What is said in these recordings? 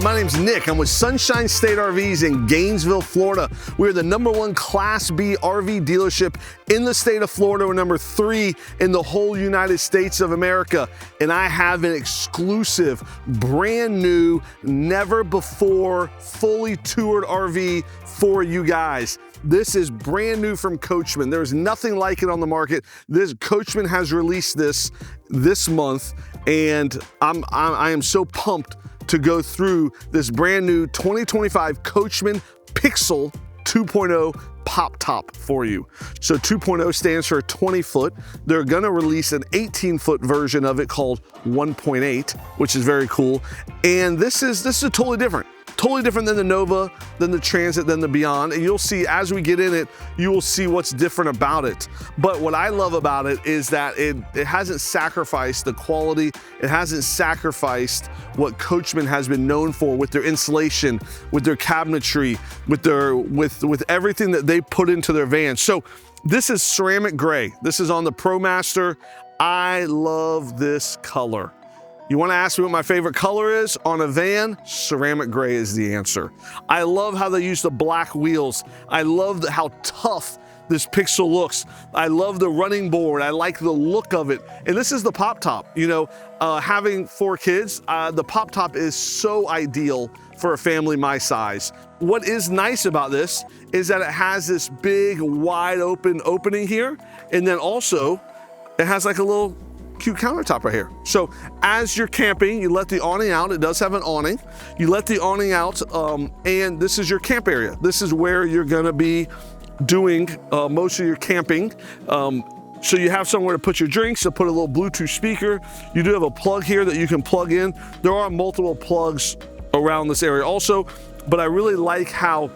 my name's Nick. I'm with Sunshine State RVs in Gainesville, Florida. We're the #1 Class B RV dealership in the state of Florida. We're #3 in the whole United States of America. And I have an exclusive, brand new, never before, fully toured RV for you guys. This is brand new from Coachmen. There's nothing like it on the market. Coachmen has released this month, and I am so pumped to go through this brand new 2025 Coachmen Pixel 2.0 pop top for you. So 2.0 stands for 20 foot. They're gonna release an 18-foot version of it called 1.8, which is very cool. And this is a totally different than the Nova, than the Transit, than the Beyond. And you'll see as we get in it, you will see what's different about it. But what I love about it is that it hasn't sacrificed the quality. It hasn't sacrificed what Coachmen has been known for with their insulation, with their cabinetry, with everything that they put into their vans. So this is ceramic gray. This is on the ProMaster. I love this color. You want to ask me what my favorite color is on a van? Ceramic gray is the answer. I love how they use the black wheels. I love how tough this Pixel looks. I love the running board. I like the look of it. And this is the pop top. You know, having 4 kids, the pop top is so ideal for a family my size. What is nice about this is that it has this big, wide open opening here. And then also, it has like a little cute countertop right here. So as you're camping, you let the awning out. It does have an awning. You let the awning out, and this is your camp area. This is where you're gonna be doing most of your camping. So you have somewhere to put your drinks, to put a little Bluetooth speaker. You do have a plug here that you can plug in. There are multiple plugs around this area also, but I really like how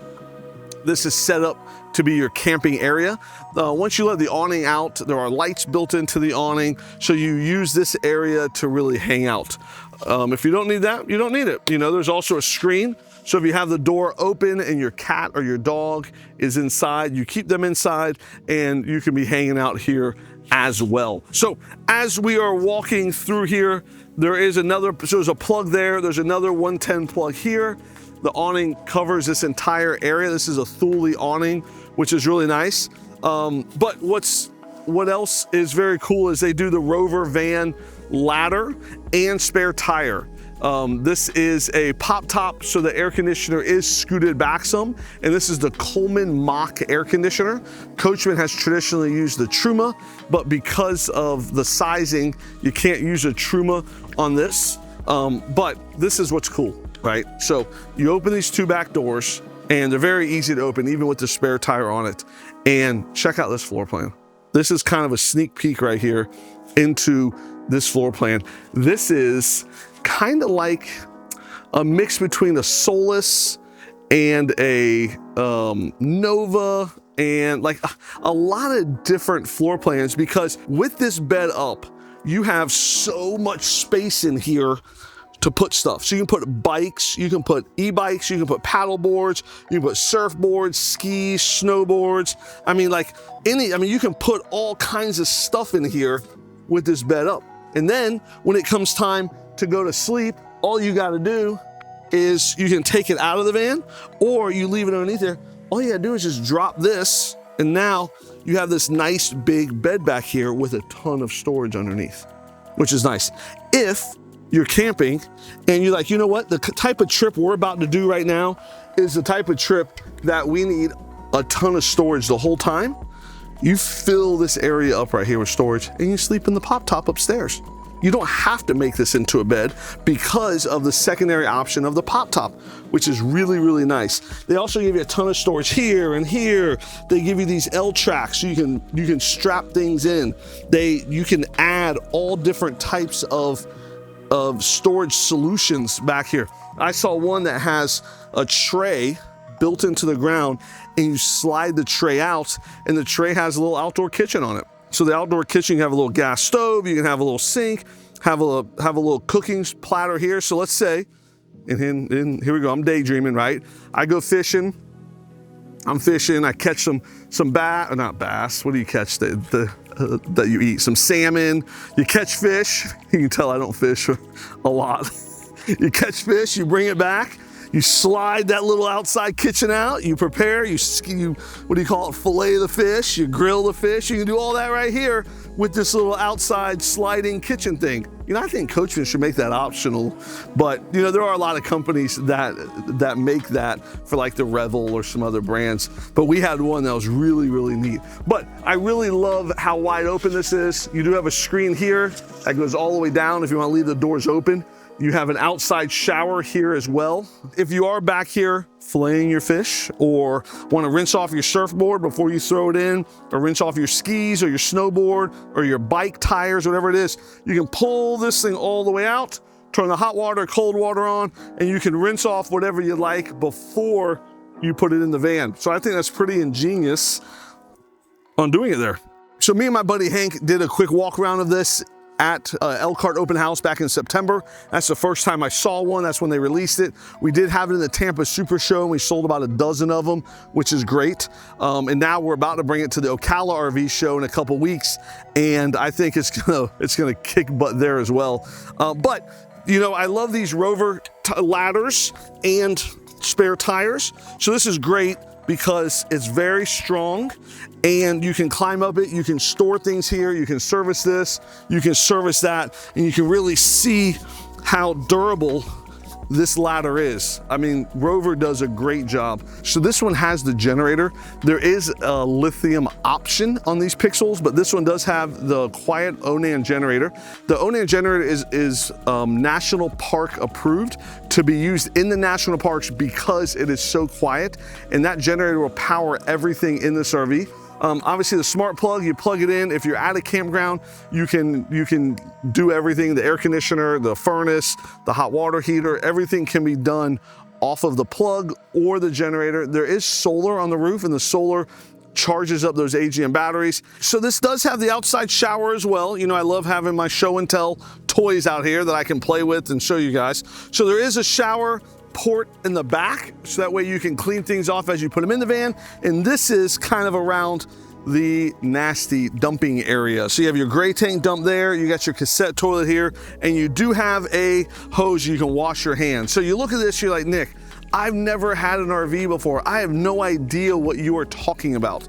this is set up to be your camping area. Once you let the awning out, there are lights built into the awning, so you use this area to really hang out. If you don't need that, you don't need it. You know, there's also a screen, so if you have the door open and your cat or your dog is inside, you keep them inside and you can be hanging out here as well. So as we are walking through here, there's a plug there, there's another 110 plug here. The awning covers this entire area. This is a Thule awning, which is really nice. But what else is very cool is they do the Rover Van Ladder and spare tire. This is a pop top, so the air conditioner is scooted back some, and this is the Coleman Mach air conditioner. Coachmen has traditionally used the Truma, but because of the sizing, you can't use a Truma on this. But this is what's cool, right? So you open these 2 back doors, and they're very easy to open, even with the spare tire on it. And check out this floor plan. This is kind of a sneak peek right here into this floor plan. This is kind of like a mix between a Solus and a Nova, and like a lot of different floor plans, because with this bed up, you have so much space in here to put stuff. So you can put bikes, you can put e-bikes, you can put paddle boards, you can put surfboards, skis, snowboards. I mean, you can put all kinds of stuff in here with this bed up. And then when it comes time to go to sleep, all you gotta do is you can take it out of the van, or you leave it underneath there. All you gotta do is just drop this, and now you have this nice big bed back here with a ton of storage underneath, which is nice. If you're camping and you're like, you know what, the type of trip we're about to do right now is the type of trip that we need a ton of storage the whole time, you fill this area up right here with storage and you sleep in the pop top upstairs. You don't have to make this into a bed because of the secondary option of the pop top, which is really, really nice. They also give you a ton of storage here and here. They give you these L tracks so you can strap things in. You can add all different types of storage solutions back here. I saw one that has a tray built into the ground, and you slide the tray out, and the tray has a little outdoor kitchen on it. So the outdoor kitchen, you have a little gas stove, you can have a little sink, have a little cooking platter here. So let's say, and here we go, I'm daydreaming, right? I go fishing, I'm fishing, I catch some not bass, what do you catch that you eat? Some salmon, you catch fish. You can tell I don't fish a lot. You catch fish, you bring it back, you slide that little outside kitchen out, you prepare, you what do you call it, fillet the fish, you grill the fish. You can do all that right here with this little outside sliding kitchen thing. You know, I think Coachmen should make that optional, but you know, there are a lot of companies that make that for like the Revel or some other brands, but we had one that was really, really neat. But I really love how wide open this is. You do have a screen here that goes all the way down if you want to leave the doors open. You have an outside shower here as well. If you are back here filleting your fish or want to rinse off your surfboard before you throw it in, or rinse off your skis or your snowboard or your bike tires, whatever it is, you can pull this thing all the way out, turn the hot water, cold water on, and you can rinse off whatever you like before you put it in the van. So I think that's pretty ingenious on doing it there. So me and my buddy Hank did a quick walk around of this at Elkhart Open House back in September. That's the first time I saw one. That's when they released it. We did have it in the Tampa Super Show, and we sold about a dozen of them, which is great. And now we're about to bring it to the Ocala RV Show in a couple weeks, and I think it's gonna kick butt there as well. But you know, I love these Rover ladders and spare tires. So this is great because it's very strong and you can climb up it, you can store things here, you can service this, you can service that, and you can really see how durable this ladder is. I mean, Rover does a great job. So this one has the generator. There is a lithium option on these Pixels, but this one does have the quiet Onan Generator. The Onan Generator is National Park approved to be used in the national parks because it is so quiet, and that generator will power everything in this RV. Obviously the smart plug, you plug it in. If you're at a campground, you can do everything, the air conditioner, the furnace, the hot water heater, everything can be done off of the plug or the generator. There is solar on the roof, and the solar charges up those AGM batteries. So this does have the outside shower as well. You know, I love having my show and tell toys out here that I can play with and show you guys. So there is a shower port in the back, so that way you can clean things off as you put them in the van. And this is kind of around the nasty dumping area. So you have your gray tank dump there, you got your cassette toilet here, and you do have a hose you can wash your hands. So you look at this, you're like, Nick, I've never had an RV before. I have no idea what you are talking about.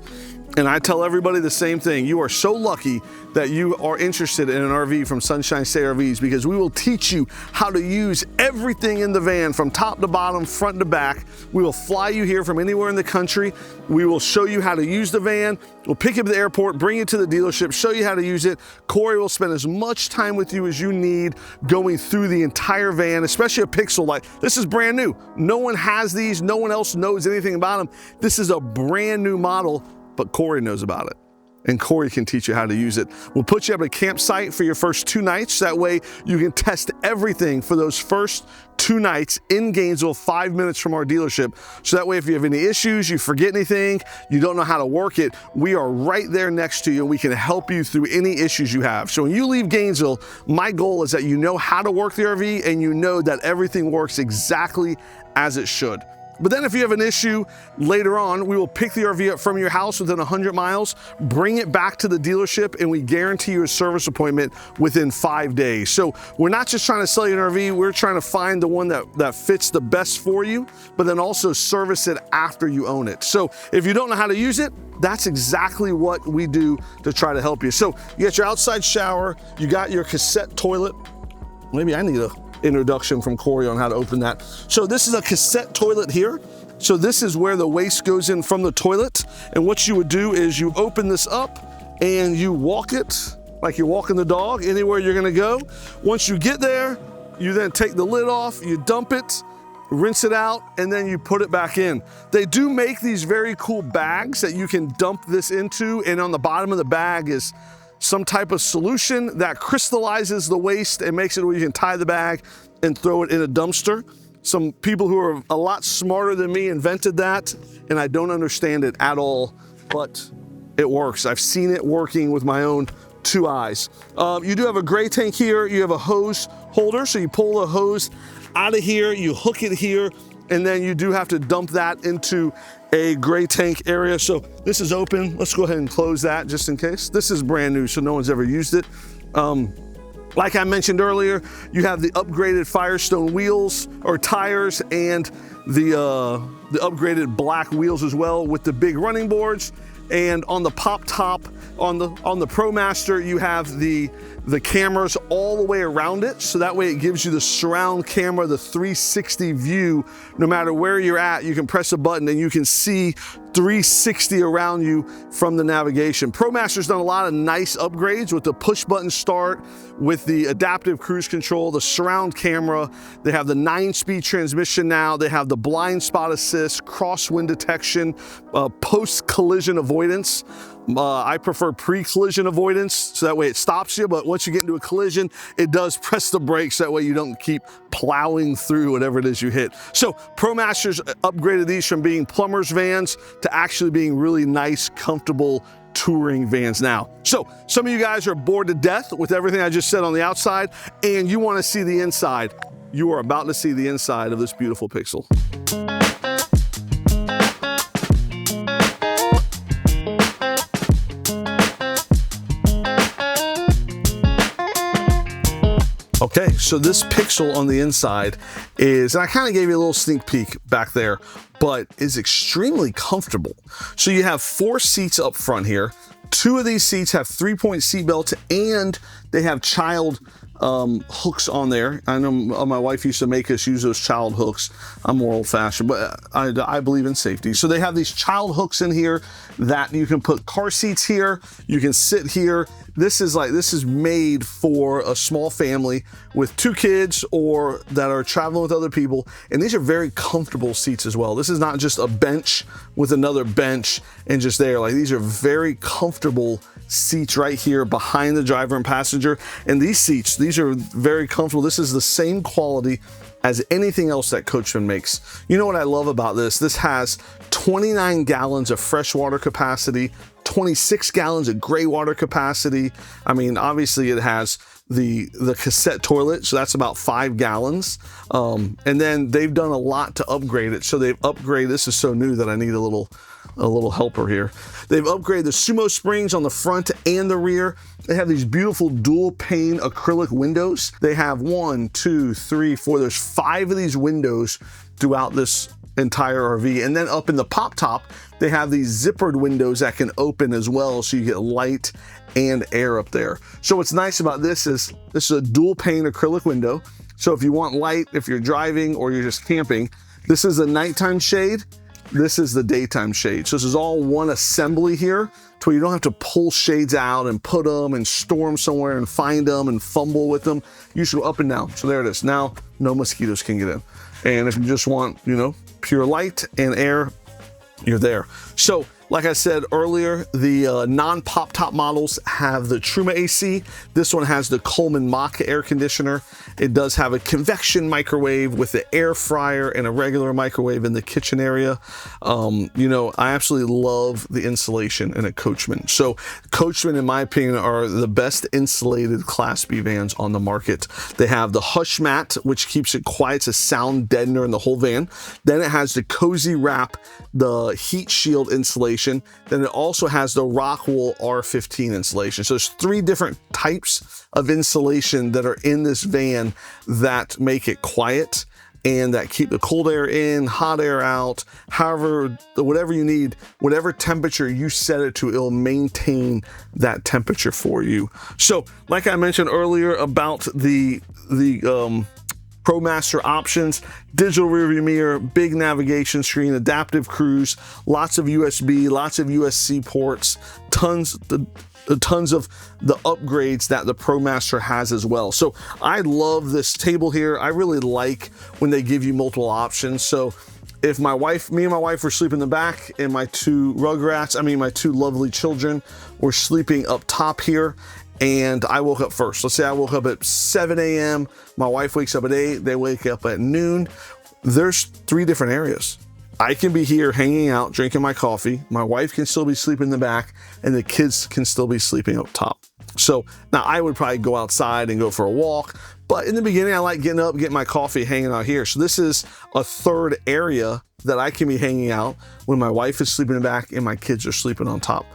And I tell everybody the same thing. You are so lucky that you are interested in an RV from Sunshine State RVs, because we will teach you how to use everything in the van from top to bottom, front to back. We will fly you here from anywhere in the country. We will show you how to use the van. We'll pick you up at the airport, bring you to the dealership, show you how to use it. Corey will spend as much time with you as you need going through the entire van, especially a Pixel. Like, this is brand new. No one has these. No one else knows anything about them. This is a brand new model, but Corey knows about it, and Corey can teach you how to use it. We'll put you up at a campsite for your first 2 nights. That way you can test everything for those first 2 nights in Gainesville, 5 minutes from our dealership. So that way, if you have any issues, you forget anything, you don't know how to work it, we are right there next to you, and we can help you through any issues you have. So when you leave Gainesville, my goal is that you know how to work the RV, and you know that everything works exactly as it should. But then if you have an issue later on, we will pick the RV up from your house within 100 miles, bring it back to the dealership, and we guarantee you a service appointment within 5 days. So we're not just trying to sell you an RV, we're trying to find the one that fits the best for you, but then also service it after you own it. So if you don't know how to use it, that's exactly what we do to try to help you. So you got your outside shower, you got your cassette toilet. Maybe I need a introduction from Corey on how to open that. So this is a cassette toilet here. So this is where the waste goes in from the toilet. And what you would do is you open this up and you walk it like you're walking the dog anywhere you're gonna go. Once you get there, you then take the lid off, you dump it, rinse it out, and then you put it back in. They do make these very cool bags that you can dump this into, and on the bottom of the bag is some type of solution that crystallizes the waste and makes it where you can tie the bag and throw it in a dumpster. Some people who are a lot smarter than me invented that, and I don't understand it at all, but it works. I've seen it working with my own 2 eyes. You do have a gray tank here. You have a hose holder, so you pull the hose out of here, you hook it here, and then you do have to dump that into a gray tank area. So this is open. Let's go ahead and close that just in case. This is brand new, so no one's ever used it. Like I mentioned earlier, you have the upgraded Firestone wheels or tires and the upgraded black wheels as well with the big running boards. And on the pop top, on the ProMaster, you have the cameras all the way around it. So that way it gives you the surround camera, the 360 view. No matter where you're at, you can press a button and you can see 360 around you from the navigation. ProMaster's done a lot of nice upgrades with the push button start, with the adaptive cruise control, the surround camera. They have the 9-speed transmission now. They have the blind spot assist, crosswind detection, post collision avoidance. I prefer pre-collision avoidance, so that way it stops you, but once you get into a collision, it does press the brakes, that way you don't keep plowing through whatever it is you hit. So ProMaster's upgraded these from being plumber's vans to actually being really nice, comfortable touring vans now. So some of you guys are bored to death with everything I just said on the outside, and you want to see the inside. You are about to see the inside of this beautiful Pixel. Okay, so this Pixel on the inside is, and I kind of gave you a little sneak peek back there, but is extremely comfortable. So you have 4 seats up front here. 2 of these seats have 3-point seat belts, and they have child hooks on there. I know my wife used to make us use those child hooks. I'm more old-fashioned, but I believe in safety. So they have these child hooks in here that you can put car seats here. You can sit here. This is made for a small family with 2 kids or that are traveling with other people. And these are very comfortable seats as well. This is not just a bench with another bench and just there. Like, these are very comfortable seats right here behind the driver and passenger. And these seats, these are very comfortable. This is the same quality as anything else that Coachmen makes. You know what I love about this? This has 29 gallons of fresh water capacity, 26 gallons of gray water capacity. I mean, obviously it has the cassette toilet, so that's about 5 gallons. And then they've done a lot to upgrade it. So they've upgraded, this is so new that I need a little helper here. They've upgraded the Sumo Springs on the front and the rear. They have these beautiful dual pane acrylic windows. They have 1, 2, 3, 4, there's 5 of these windows throughout this entire RV. And then up in the pop top, they have these zippered windows that can open as well, so you get light and air up there. So what's nice about this is a dual pane acrylic window. So if you want light, if you're driving or you're just camping, this is a nighttime shade. This is the daytime shade. So this is all one assembly here to where you don't have to pull shades out and put them and store them somewhere and find them and fumble with them. You just go up and down. So there it is. Now no mosquitoes can get in. And if you just want, you know, pure light and air, you're there. So like I said earlier, the non-pop top models have the Truma AC. This one has the Coleman Mach air conditioner. It does have a convection microwave with the air fryer and a regular microwave in the kitchen area. You know, I absolutely love the insulation in a Coachmen. So Coachmen, in my opinion, are the best insulated Class B vans on the market. They have the Hush Mat, which keeps it quiet. It's a sound deadener in the whole van. Then it has the Cozy Wrap, the heat shield insulation. Then it also has the Rockwool R-15 insulation. So there's 3 different types of insulation that are in this van that make it quiet and that keep the cold air in, hot air out. However, whatever you need, whatever temperature you set it to, it'll maintain that temperature for you. So like I mentioned earlier about the ProMaster options, digital rearview mirror, big navigation screen, adaptive cruise, lots of USB, lots of USB ports, tons of the upgrades that the ProMaster has as well. So I love this table here. I really like when they give you multiple options. So if me and my wife were sleeping in the back and my 2 my 2 lovely children were sleeping up top here, and I woke up first. Let's say I woke up at 7 a.m. My wife wakes up at 8. They wake up at noon. There's 3 different areas. I can be here hanging out, drinking my coffee. My wife can still be sleeping in the back, and the kids can still be sleeping up top. So now I would probably go outside and go for a walk. But in the beginning, I like getting up, getting my coffee, hanging out here. So this is a 3rd area that I can be hanging out when my wife is sleeping in the back and my kids are sleeping on top.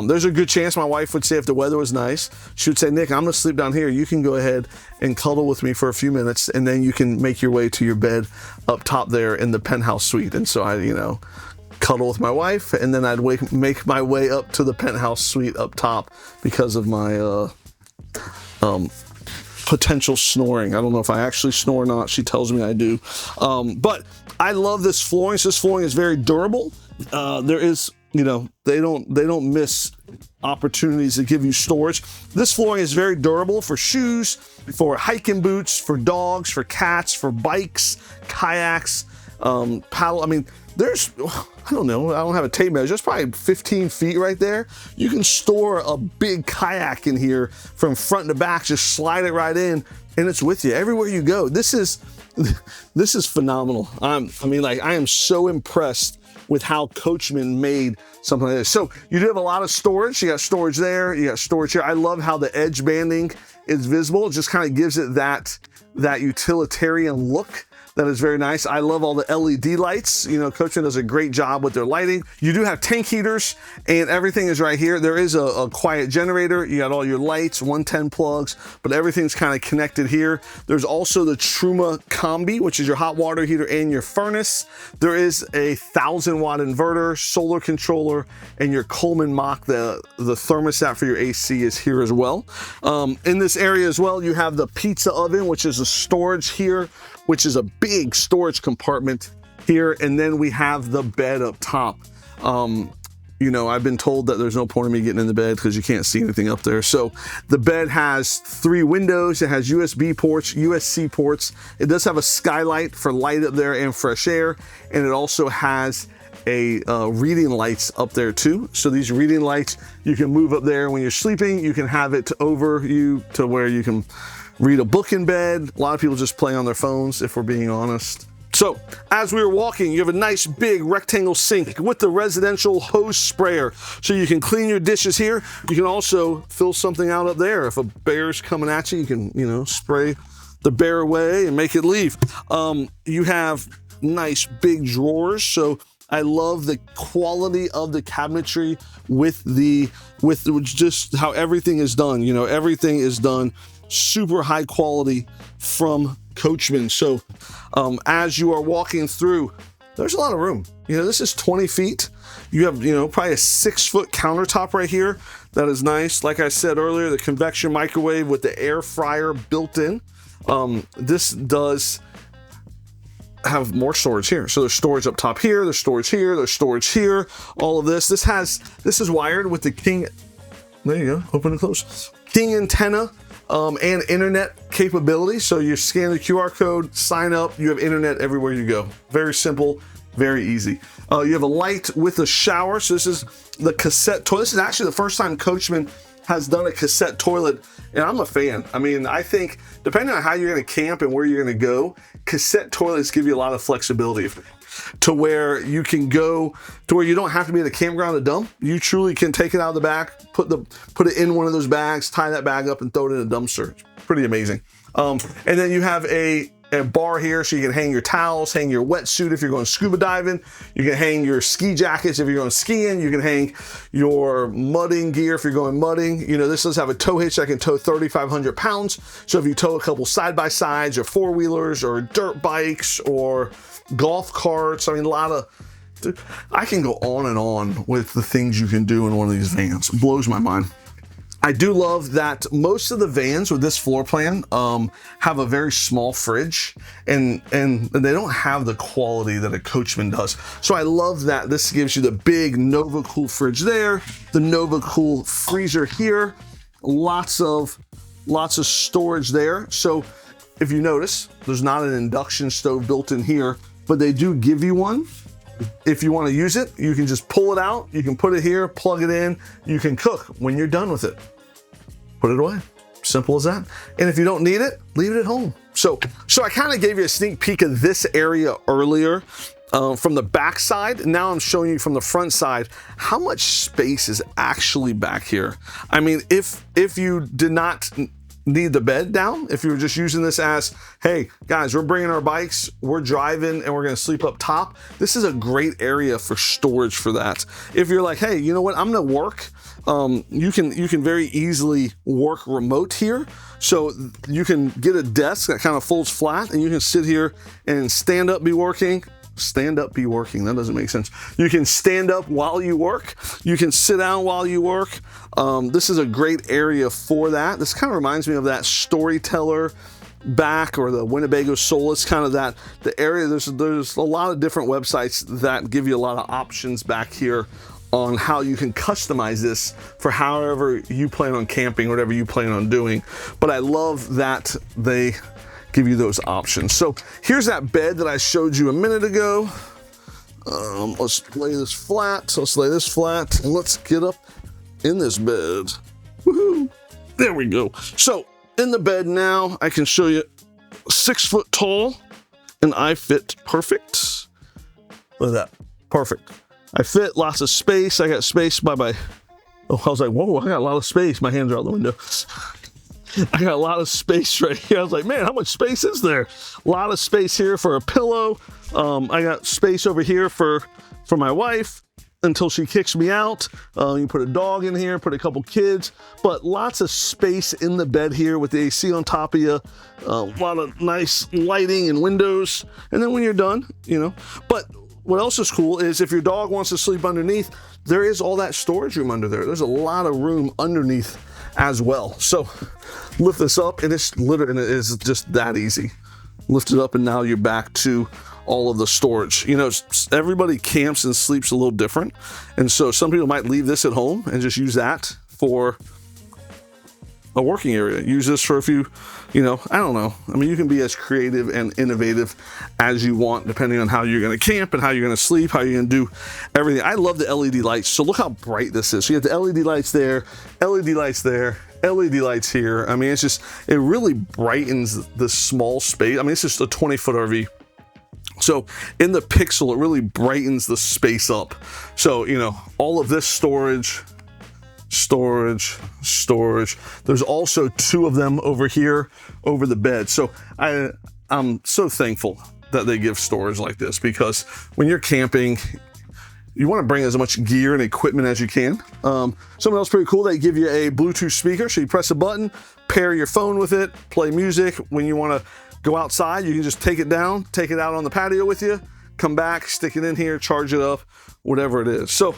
There's a good chance my wife would say, if the weather was nice, she would say, Nick, I'm gonna sleep down here. You can go ahead and cuddle with me for a few minutes, and then you can make your way to your bed up top there in the penthouse suite. And so I, you know, cuddle with my wife, and then I'd make my way up to the penthouse suite up top because of my potential snoring. I don't know if I actually snore or not. She tells me I do. But I love this flooring. So this flooring is very durable. There is, you know, they don't miss opportunities to give you storage. This flooring is very durable for shoes, for hiking boots, for dogs, for cats, for bikes, kayaks, paddle. I mean, there's, I don't know, I don't have a tape measure. It's probably 15 feet right there. You can store a big kayak in here from front to back, just slide it right in, and it's with you everywhere you go. This is phenomenal. I mean, like, I am so impressed with how Coachmen made something like this. So you do have a lot of storage. You got storage there, you got storage here. I love how the edge banding is visible. It just kind of gives it that utilitarian look. That is very nice. I love all the LED lights. You know, Coachmen does a great job with their lighting. You do have tank heaters, and everything is right here. There is a quiet generator. You got all your lights, 110 plugs, but everything's kind of connected here. There's also the Truma Combi, which is your hot water heater and your furnace. There is a 1,000-watt inverter, solar controller, and your Coleman Mach, the thermostat for your AC is here as well. In this area as well, you have the pizza oven, which is a storage here, which is a big storage compartment here. And then we have the bed up top. You know, I've been told that there's no point in me getting in the bed because you can't see anything up there. So the bed has 3 windows. It has USB ports, USB-C ports. It does have a skylight for light up there and fresh air. And it also has a reading lights up there too. So these reading lights, you can move up there when you're sleeping. You can have it over you to where you can read a book in bed. A lot of people just play on their phones, if we're being honest. So as we were walking, you have a nice big rectangle sink with the residential hose sprayer. So you can clean your dishes here. You can also fill something out up there. If a bear's coming at you, you can, you know, spray the bear away and make it leave. You have nice big drawers. So I love the quality of the cabinetry with just how everything is done. You know, everything is done super high quality from Coachmen. So as you are walking through, there's a lot of room. You know, this is 20 feet. You have, you know, probably a 6-foot countertop right here. That is nice. Like I said earlier, the convection microwave with the air fryer built in. This does have more storage here. So there's storage up top here, there's storage here, there's storage here, all of this. This is wired with the King, there you go, open and close, King antenna. And internet capability. So you scan the QR code, sign up, you have internet everywhere you go. Very simple, very easy. You have a light with a shower. So this is the cassette toilet. This is actually the first time Coachmen has done a cassette toilet, and I'm a fan. I mean, I think depending on how you're gonna camp and where you're gonna go, cassette toilets give you a lot of flexibility to where you can go to where you don't have to be at the campground to dump. You truly can take it out of the back, put it in one of those bags, tie that bag up and throw it in a dumpster. It's pretty amazing. And then you have a bar here so you can hang your towels, hang your wetsuit if you're going scuba diving. You can hang your ski jackets if you're going skiing. You can hang your mudding gear if you're going mudding. You know, this does have a tow hitch that can tow 3,500 pounds. So if you tow a couple side-by-sides or four-wheelers or dirt bikes or golf carts, I mean, I can go on and on with the things you can do in one of these vans. It blows my mind. I do love that most of the vans with this floor plan have a very small fridge, and they don't have the quality that a Coachmen does. So I love that this gives you the big Nova Cool fridge there, the Nova Cool freezer here, lots of storage there. So if you notice, there's not an induction stove built in here, but they do give you one. If you want to use it, you can just pull it out, you can put it here, plug it in, you can cook. When you're done with it, put it away. Simple as that. And if you don't need it, leave it at home. So I kind of gave you a sneak peek of this area earlier from the back side. Now I'm showing you from the front side how much space is actually back here. I mean, if you did not need the bed down, if you're just using this as, hey guys, we're bringing our bikes, we're driving, and we're gonna sleep up top, this is a great area for storage for that. If you're like, hey, you know what, I'm gonna work, you can very easily work remote here. So you can get a desk that kind of folds flat, and you can sit here and stand up, be working. Stand up, be working. That doesn't make sense. You can stand up while you work. You can sit down while you work. This is a great area for that. This kind of reminds me of that Storyteller back, or the Winnebago Solace, kind of that, the area. There's a lot of different websites that give you a lot of options back here on how you can customize this for however you plan on camping, whatever you plan on doing. But I love that they give you those options. So here's that bed that I showed you a minute ago. Let's lay this flat. So let's lay this flat and let's get up in this bed. Woohoo! There we go. So in the bed now, I can show you 6 foot tall, and I fit perfect. Look at that, perfect. I fit lots of space. I got space by my, oh, I was like, whoa, I got a lot of space. My hands are out the window. I got a lot of space right here. I was like, man, how much space is there? A lot of space here for a pillow. I got space over here for my wife until she kicks me out. You put a dog in here, put a couple kids, but lots of space in the bed here with the AC on top of you. A lot of nice lighting and windows. And then when you're done, you know, but what else is cool is if your dog wants to sleep underneath, there is all that storage room under there. There's a lot of room underneath as well. So lift this up, and it's literally, and it is just that easy. Lift it up, and now you're back to all of the storage. You know, everybody camps and sleeps a little different. And so some people might leave this at home and just use that for a working area. Use this for a few, you know, I don't know. I mean, you can be as creative and innovative as you want, depending on how you're going to camp and how you're going to sleep, how you're going to do everything. I love the LED lights. So look how bright this is. So you have the LED lights there, LED lights there, LED lights here. I mean, it's just, it really brightens the small space. I mean, it's just a 20-foot RV. So in the Pixel, it really brightens the space up. So, you know, all of this storage. There's also 2 of them over here over the bed. So I'm so thankful that they give storage like this, because when you're camping, you want to bring as much gear and equipment as you can. Something else pretty cool, they give you a Bluetooth speaker. So you press a button, pair your phone with it, play music. When you want to go outside, you can just take it down, take it out on the patio with you, come back, stick it in here, charge it up, whatever it is. So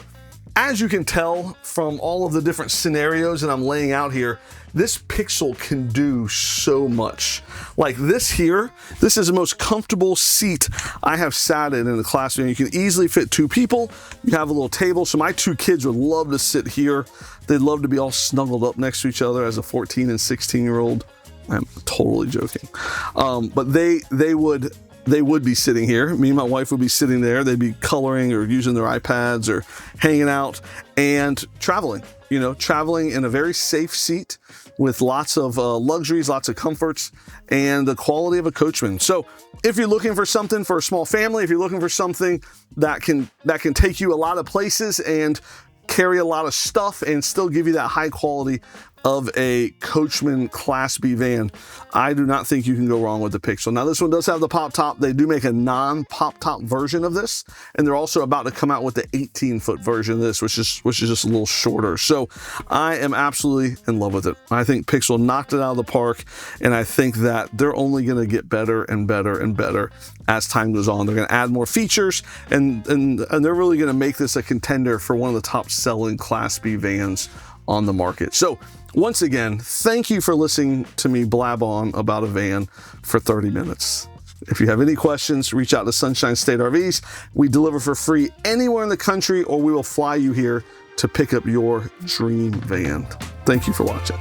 as you can tell from all of the different scenarios that I'm laying out here, this Pixel can do so much. Like this here, this is the most comfortable seat I have sat in the class. You can easily fit 2 people. You have a little table. So my 2 kids would love to sit here. They'd love to be all snuggled up next to each other as a 14 and 16-year-old. I'm totally joking. But they would be sitting here. Me and my wife would be sitting there. They'd be coloring or using their iPads or hanging out and traveling, you know, traveling in a very safe seat with lots of luxuries, lots of comforts, and the quality of a Coachman. So if you're looking for something for a small family, if you're looking for something that can take you a lot of places and carry a lot of stuff and still give you that high quality of a Coachman Class B van, I do not think you can go wrong with the Pixel. Now this one does have the pop top. They do make a non-pop top version of this, and they're also about to come out with the 18-foot version of this, which is just a little shorter. So I am absolutely in love with it. I think Pixel knocked it out of the park, and I think that they're only going to get better and better and better as time goes on. They're going to add more features, and they're really going to make this a contender for one of the top selling Class B vans on the market. So once again, thank you for listening to me blab on about a van for 30 minutes. If you have any questions, reach out to Sunshine State RVs. We deliver for free anywhere in the country, or we will fly you here to pick up your dream van. Thank you for watching.